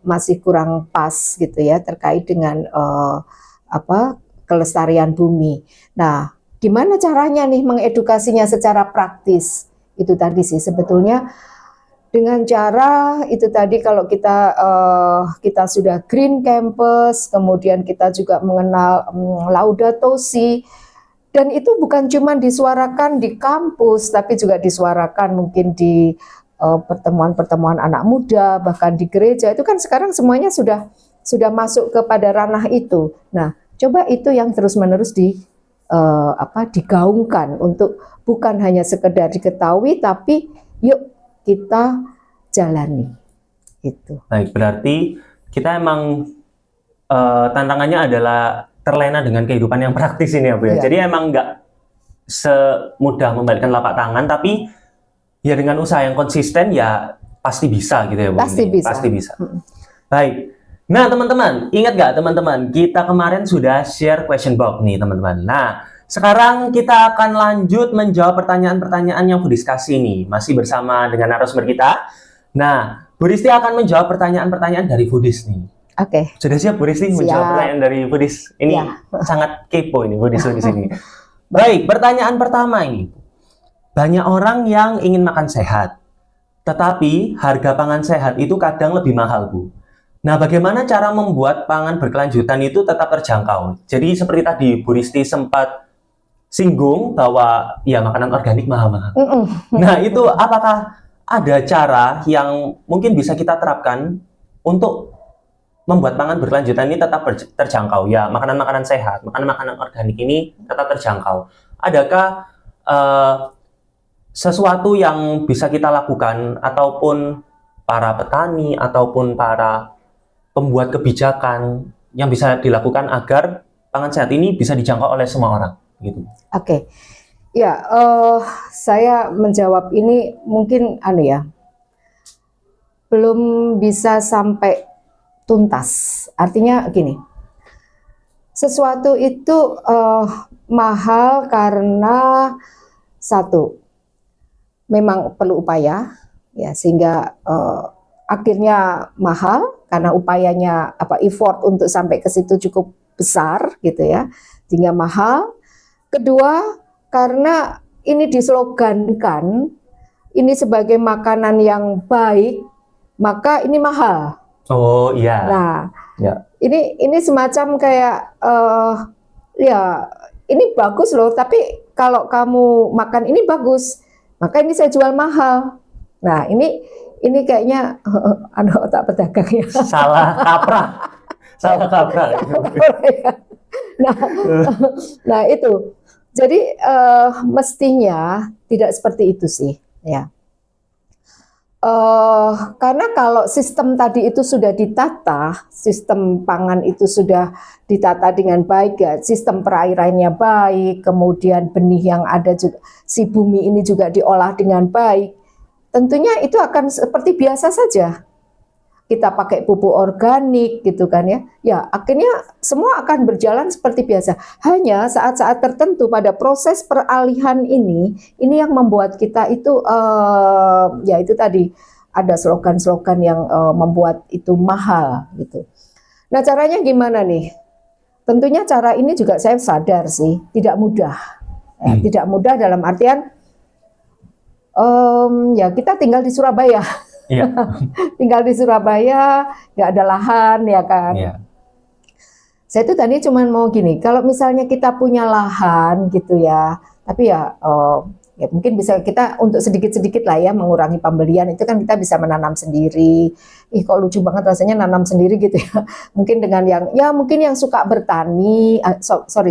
masih kurang pas gitu ya, terkait dengan kelestarian bumi. Nah, gimana caranya nih mengedukasinya secara praktis? Itu tadi sih sebetulnya dengan cara itu tadi, kalau kita sudah green campus, kemudian kita juga mengenal Laudato Si, dan itu bukan cuma disuarakan di kampus, tapi juga disuarakan mungkin di pertemuan-pertemuan anak muda, bahkan di gereja. Itu kan sekarang semuanya sudah masuk kepada ranah itu. Nah, coba itu yang terus-menerus digaungkan untuk bukan hanya sekedar diketahui, tapi yuk kita jalani. Itu. Baik, berarti kita emang tantangannya adalah terlena dengan kehidupan yang praktis ini ya Bu ya. Iya. Jadi emang nggak semudah membalikkan telapak tangan, tapi ya dengan usaha yang konsisten ya pasti bisa gitu ya Bu. Pasti bisa. Pasti bisa. Baik. Nah teman-teman, ingat nggak teman-teman, kita kemarin sudah share question box nih teman-teman. Nah, sekarang kita akan lanjut menjawab pertanyaan-pertanyaan yang Bu Dis kasih nih. Masih bersama dengan narasumber kita. Nah, Bu Disti akan menjawab pertanyaan-pertanyaan dari Bu Dis nih. Oke. Sudah siap Bu Disti menjawab pertanyaan dari Bu Dis? Ini Ya. sangat kepo ini Bu Dis di sini. Baik, pertanyaan pertama ini. Banyak orang yang ingin makan sehat, tetapi harga pangan sehat itu kadang lebih mahal, Bu. Nah, bagaimana cara membuat pangan berkelanjutan itu tetap terjangkau? Jadi seperti tadi Bu Disti sempat singgung bahwa ya makanan organik mahal-mahal. Nah, itu apakah ada cara yang mungkin bisa kita terapkan untuk membuat pangan berkelanjutan ini tetap terjangkau? Ya, makanan-makanan sehat, makanan-makanan organik ini tetap terjangkau. Adakah sesuatu yang bisa kita lakukan, ataupun para petani, ataupun para pembuat kebijakan yang bisa dilakukan agar pangan sehat ini bisa dijangkau oleh semua orang? Gitu. Oke. Ya, saya menjawab ini mungkin belum bisa sampai tuntas. Artinya gini, sesuatu itu mahal karena satu, memang perlu upaya, ya, sehingga akhirnya mahal karena upayanya effort untuk sampai ke situ cukup besar gitu ya, sehingga mahal. Kedua, karena ini dislogankan ini sebagai makanan yang baik, maka ini mahal. Oh iya. Nah, ya. Ini semacam kayak ya ini bagus loh, tapi kalau kamu makan ini bagus, maka ini saya jual mahal. Nah, ini kayaknya ada otak pedagang ya. Salah kaprah. Salah kaprah. Nah itu. Jadi mestinya tidak seperti itu sih, ya. Karena kalau sistem tadi itu sudah ditata, sistem pangan itu sudah ditata dengan baik, ya, sistem perairannya baik, kemudian benih yang ada juga, si bumi ini juga diolah dengan baik, tentunya itu akan seperti biasa saja. Kita pakai pupuk organik gitu kan ya. Ya, akhirnya semua akan berjalan seperti biasa. Hanya saat-saat tertentu pada proses peralihan ini yang membuat kita itu ya itu tadi ada slogan-slogan yang membuat itu mahal gitu. Nah, caranya gimana nih? Tentunya cara ini juga saya sadar sih tidak mudah. Ya, tidak mudah dalam artian ya kita tinggal di Surabaya. Iya. Tinggal di Surabaya, nggak ada lahan ya kan. Iya. Saya tuh tadi cuma mau gini, kalau misalnya kita punya lahan gitu ya, tapi ya mungkin bisa kita untuk sedikit-sedikit lah ya mengurangi pembelian, itu kan kita bisa menanam sendiri. Kok lucu banget rasanya nanam sendiri gitu ya. Mungkin dengan mungkin yang suka bertani,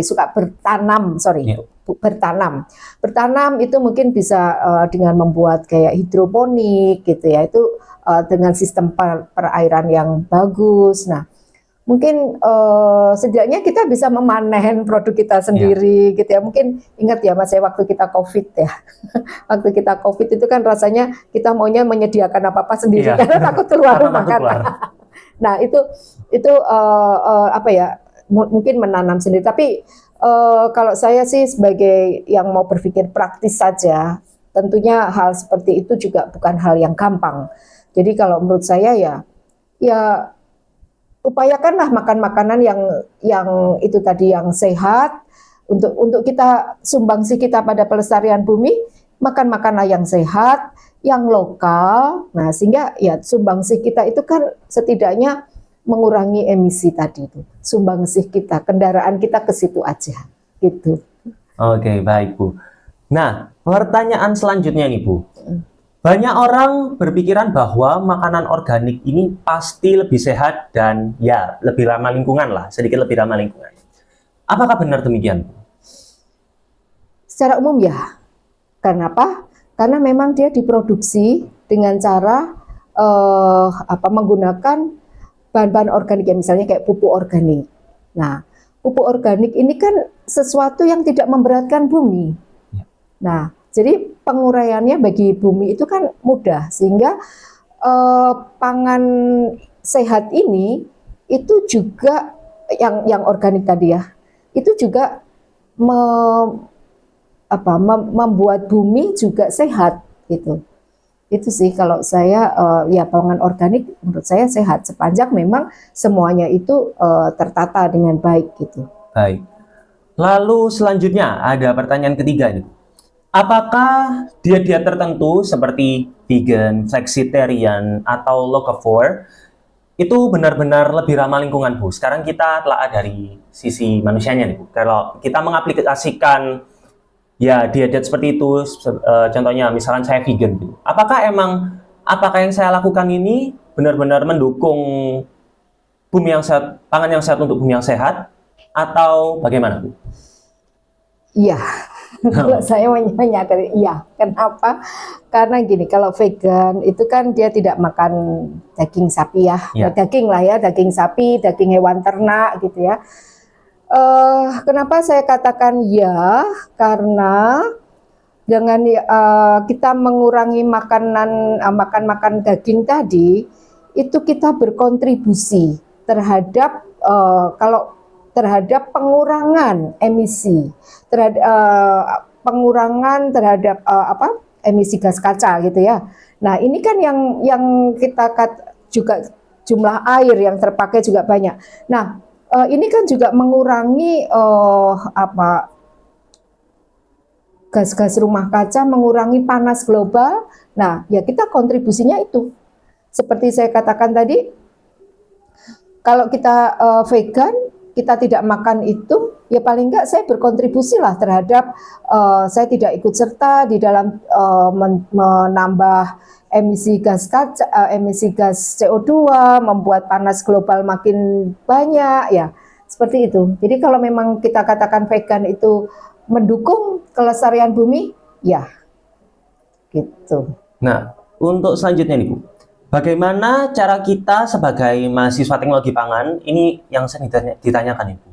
suka bertanam, Yeah. Bertanam itu mungkin bisa dengan membuat kayak hidroponik gitu ya, itu dengan sistem perairan yang bagus. Nah, mungkin setidaknya kita bisa memanen produk kita sendiri gitu ya. Mungkin ingat ya Mas, waktu kita COVID ya. Waktu kita COVID itu kan rasanya kita maunya menyediakan apa-apa sendiri karena takut keluar rumah kan. Nah, itu mungkin menanam sendiri, tapi Kalau saya sih sebagai yang mau berpikir praktis saja, tentunya hal seperti itu juga bukan hal yang gampang. Jadi kalau menurut saya ya upayakanlah makan makanan yang itu tadi yang sehat untuk kita sumbangsi kita pada pelestarian bumi, makan makanan yang sehat, yang lokal. Nah, sehingga ya sumbangsi kita itu kan setidaknya mengurangi emisi tadi itu. Sumbangsi kita, kendaraan kita ke situ aja gitu. Oke, baik Bu. Nah, pertanyaan selanjutnya nih Bu. Banyak orang berpikiran bahwa makanan organik ini pasti lebih sehat dan ya lebih ramah lingkungan lah, sedikit lebih ramah lingkungan. Apakah benar demikian? Secara umum ya. Kenapa? Karena memang dia diproduksi dengan cara menggunakan bahan-bahan organik ya, misalnya kayak pupuk organik. Nah, pupuk organik ini kan sesuatu yang tidak memberatkan bumi. Nah, jadi penguraiannya bagi bumi itu kan mudah, sehingga pangan sehat ini itu juga yang organik tadi ya, itu juga membuat bumi juga sehat gitu. Itu sih kalau saya ya pangan organik menurut saya sehat sepanjang memang semuanya itu tertata dengan baik gitu. Baik. Lalu selanjutnya ada pertanyaan ketiga nih. Apakah diet-diet tertentu seperti vegan, flexitarian, atau locavore itu benar-benar lebih ramah lingkungan, Bu? Sekarang kita telah dari sisi manusianya nih, Bu. Kalau kita mengaplikasikan ya diet-diet seperti itu, contohnya misalkan saya vegan, Bu. Apakah yang saya lakukan ini benar-benar mendukung bumi yang sehat, pangan yang sehat untuk bumi yang sehat, atau bagaimana, Bu? Iya. Kalau saya menyadari iya. Kenapa? Karena gini, kalau vegan itu kan dia tidak makan daging sapi ya. Daging lah ya, daging sapi, daging hewan ternak gitu ya. Kenapa saya katakan ya? Karena dengan kita mengurangi makan daging tadi, itu kita berkontribusi terhadap terhadap pengurangan emisi, pengurangan terhadap emisi gas kaca gitu ya. Nah, ini kan yang kita juga jumlah air yang terpakai juga banyak. Nah, ini kan juga mengurangi gas-gas rumah kaca, mengurangi panas global. Nah, ya kita kontribusinya itu. Seperti saya katakan tadi, kalau kita vegan, kita tidak makan itu, ya paling enggak saya berkontribusi lah terhadap saya tidak ikut serta di dalam menambah emisi gas kaca, emisi gas CO2, membuat panas global makin banyak, ya seperti itu. Jadi kalau memang kita katakan vegan itu mendukung kelestarian bumi, ya gitu. Nah, untuk selanjutnya nih Bu, bagaimana cara kita sebagai mahasiswa teknologi pangan, ini yang sering ditanyakan Ibu,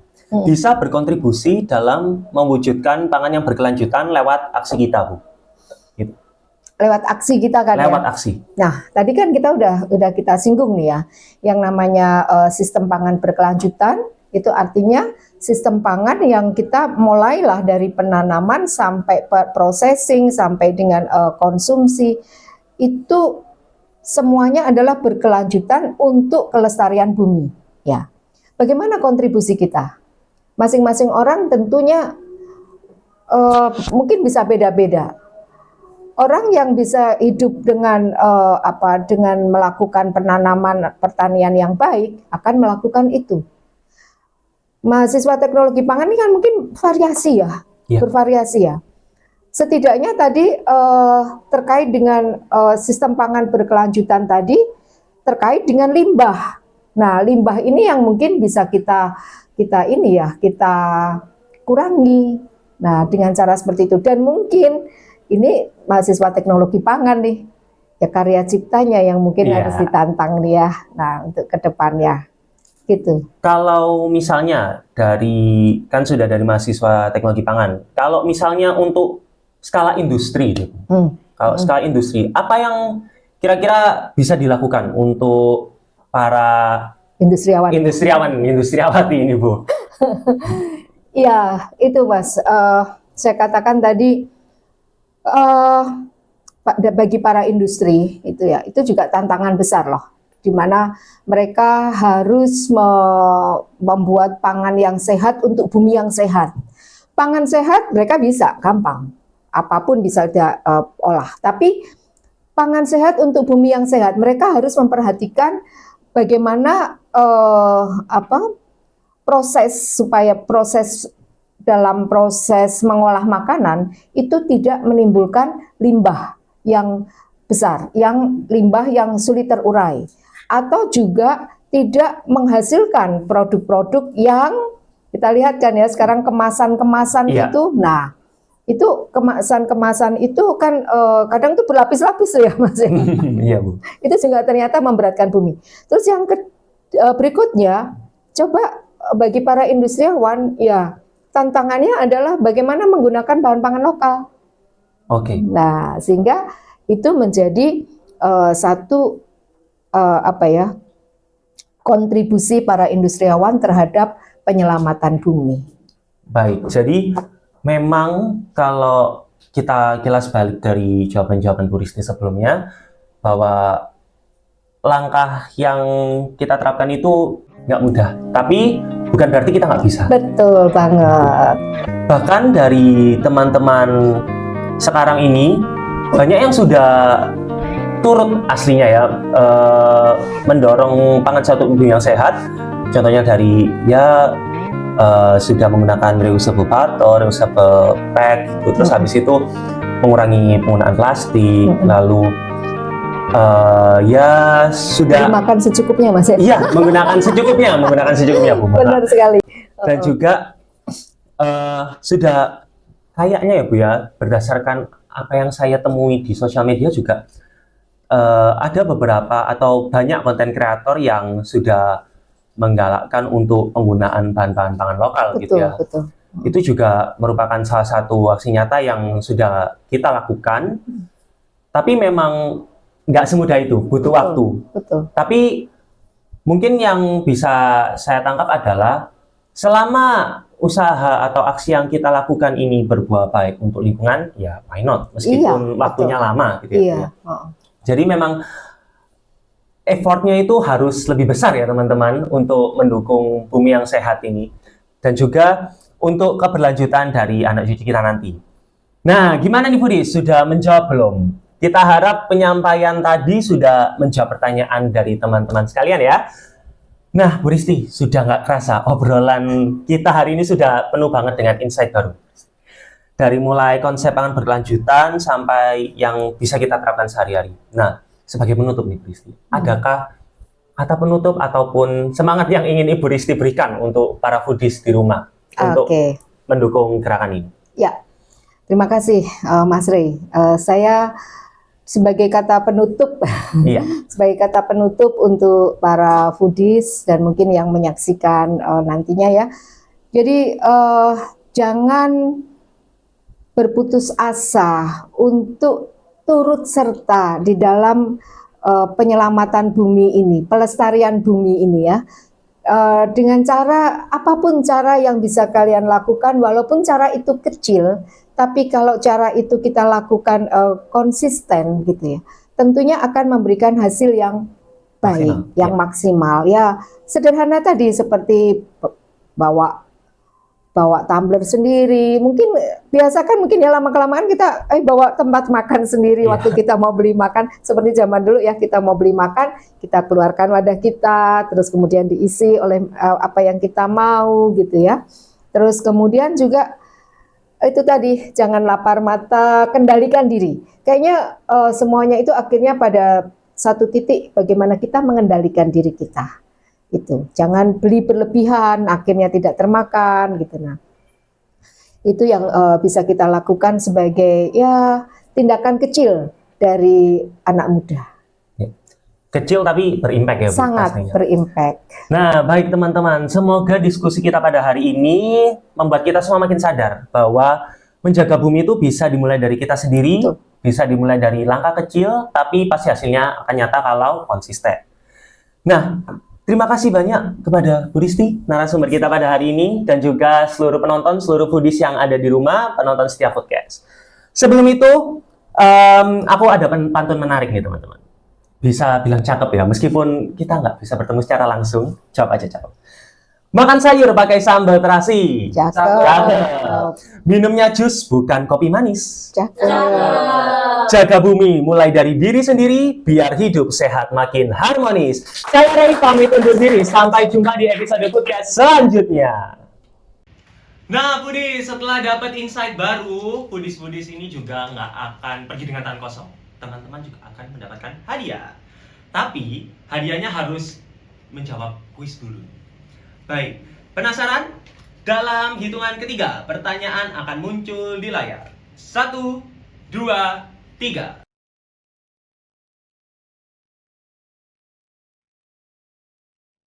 bisa berkontribusi dalam mewujudkan pangan yang berkelanjutan lewat aksi kita, Bu? Gitu. Lewat aksi kita kan lewat ya? Aksi. Nah, tadi kan kita udah kita singgung nih ya, yang namanya sistem pangan berkelanjutan, itu artinya sistem pangan yang kita mulailah dari penanaman sampai processing, sampai dengan konsumsi, itu semuanya adalah berkelanjutan untuk kelestarian bumi. Ya, bagaimana kontribusi kita? Masing-masing orang tentunya mungkin bisa beda-beda. Orang yang bisa hidup dengan dengan melakukan penanaman pertanian yang baik akan melakukan itu. Mahasiswa teknologi pangan ini kan mungkin variasi ya, bervariasi ya. Setidaknya tadi terkait dengan sistem pangan berkelanjutan tadi terkait dengan limbah. Nah, limbah ini yang mungkin bisa kita kurangi. Nah, dengan cara seperti itu, dan mungkin ini mahasiswa teknologi pangan nih, ya karya ciptanya yang mungkin harus ditantang nih ya. Nah, untuk kedepannya. Gitu. Kalau misalnya kan sudah dari mahasiswa teknologi pangan, kalau misalnya untuk skala industri, kalau skala industri, apa yang kira-kira bisa dilakukan untuk para industriawati ini, Bu? Ya, itu Mas. Saya katakan tadi, bagi para industri itu ya, itu juga tantangan besar loh, di mana mereka harus membuat pangan yang sehat untuk bumi yang sehat. Pangan sehat mereka bisa, gampang, apapun bisa dia olah. Tapi pangan sehat untuk bumi yang sehat, mereka harus memperhatikan bagaimana proses supaya dalam proses mengolah makanan itu tidak menimbulkan limbah yang besar, limbah yang sulit terurai, atau juga tidak menghasilkan produk-produk yang kita lihat kan ya sekarang kemasan-kemasan itu, nah itu kemasan-kemasan itu kan kadang tuh berlapis-lapis ya Mas. Iya Bu. Itu juga ternyata memberatkan bumi. Terus yang berikutnya, coba bagi para industriawan ya tantangannya adalah bagaimana menggunakan bahan pangan lokal. Oke. Nah, sehingga itu menjadi satu kontribusi para industriawan terhadap penyelamatan bumi. Baik, jadi memang kalau kita kilas balik dari jawaban-jawaban Bu Risti sebelumnya, bahwa langkah yang kita terapkan itu nggak mudah, tapi bukan berarti kita nggak bisa. Betul banget. Bahkan dari teman-teman sekarang ini, banyak yang sudah turut aslinya ya, mendorong pangan satu bumi yang sehat. Contohnya dari ya sudah menggunakan reusable bottle, reusable pack, terus habis itu mengurangi penggunaan plastik, lalu ya sudah makan secukupnya Mas. Iya, menggunakan secukupnya Bu. Benar sekali. Dan juga sudah kayaknya ya Bu ya, berdasarkan apa yang saya temui di sosial media juga ada beberapa atau banyak konten kreator yang sudah menggalakkan untuk penggunaan bahan-bahan pangan lokal, Betul, gitu ya. betul. Itu juga merupakan salah satu aksi nyata yang sudah kita lakukan. Tapi memang nggak semudah itu, butuh waktu. Betul. Tapi mungkin yang bisa saya tangkap adalah selama usaha atau aksi yang kita lakukan ini berbuah baik untuk lingkungan, ya why not? Meskipun waktunya lama, gitu ya. Jadi memang effortnya itu harus lebih besar ya teman-teman untuk mendukung bumi yang sehat ini, dan juga untuk keberlanjutan dari anak cucu kita nanti. Nah, gimana nih Budi? Sudah menjawab belum? Kita harap penyampaian tadi sudah menjawab pertanyaan dari teman-teman sekalian ya. Nah, Bu Risti, sudah nggak kerasa obrolan kita hari ini sudah penuh banget dengan insight baru. Dari mulai konsep pangan berkelanjutan sampai yang bisa kita terapkan sehari-hari. Nah, sebagai penutup nih Bu Risti, adakah kata penutup ataupun semangat yang ingin Ibu Risti berikan untuk para foodies di rumah untuk mendukung gerakan ini? Ya, terima kasih Mas Rey. Saya sebagai kata penutup, sebagai kata penutup untuk para foodies dan mungkin yang menyaksikan nantinya ya. Jadi jangan berputus asa untuk turut serta di dalam penyelamatan bumi ini, pelestarian bumi ini ya. Dengan cara apapun cara yang bisa kalian lakukan, walaupun cara itu kecil, tapi kalau cara itu kita lakukan konsisten gitu ya, tentunya akan memberikan hasil yang baik, yang maksimal. Ya sederhana tadi seperti bawa tumbler sendiri, mungkin biasakan mungkin ya lama-kelamaan kita bawa tempat makan sendiri waktu kita mau beli makan, seperti zaman dulu ya, kita mau beli makan, kita keluarkan wadah kita, terus kemudian diisi oleh apa yang kita mau gitu ya. Terus kemudian juga itu tadi, jangan lapar mata, kendalikan diri. Kayaknya semuanya itu akhirnya pada satu titik bagaimana kita mengendalikan diri kita. Itu jangan beli berlebihan akhirnya tidak termakan gitu. Nah itu yang bisa kita lakukan sebagai ya tindakan kecil dari anak muda. Kecil tapi berimpact ya Bu, sangat pastinya. Berimpact. Nah baik teman-teman, semoga diskusi kita pada hari ini membuat kita semua makin sadar bahwa menjaga bumi itu bisa dimulai dari kita sendiri. Betul. Bisa dimulai dari langkah kecil tapi pasti hasilnya akan nyata kalau konsisten. Nah, Terima kasih banyak kepada Bu Risti, narasumber kita pada hari ini, dan juga seluruh penonton, seluruh foodies yang ada di rumah, penonton setiap podcast. Sebelum itu, aku ada pantun menarik nih teman-teman. Bisa bilang cakep ya, meskipun kita nggak bisa bertemu secara langsung, jawab aja cakep. Makan sayur pakai sambal terasi. Cakep. Minumnya jus bukan kopi manis. Cakep. Jaga bumi mulai dari diri sendiri biar hidup sehat makin harmonis. Saya Ray pamit undur diri. Sampai jumpa di episode podcast selanjutnya. Nah, Budi, setelah dapat insight baru, Budis-Budis ini juga nggak akan pergi dengan tangan kosong. Teman-teman juga akan mendapatkan hadiah. Tapi, hadiahnya harus menjawab kuis dulu. Baik, penasaran? Dalam hitungan ketiga, pertanyaan akan muncul di layar. 1, 2, 3.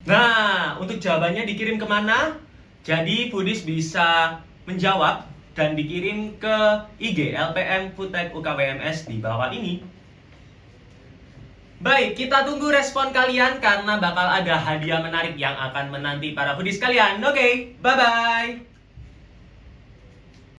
Nah, untuk jawabannya dikirim kemana? Jadi, Foodies bisa menjawab dan dikirim ke IG LPM Foodtech UKWMS di bawah ini. Baik, kita tunggu respon kalian karena bakal ada hadiah menarik yang akan menanti para foodies kalian. Oke, bye-bye!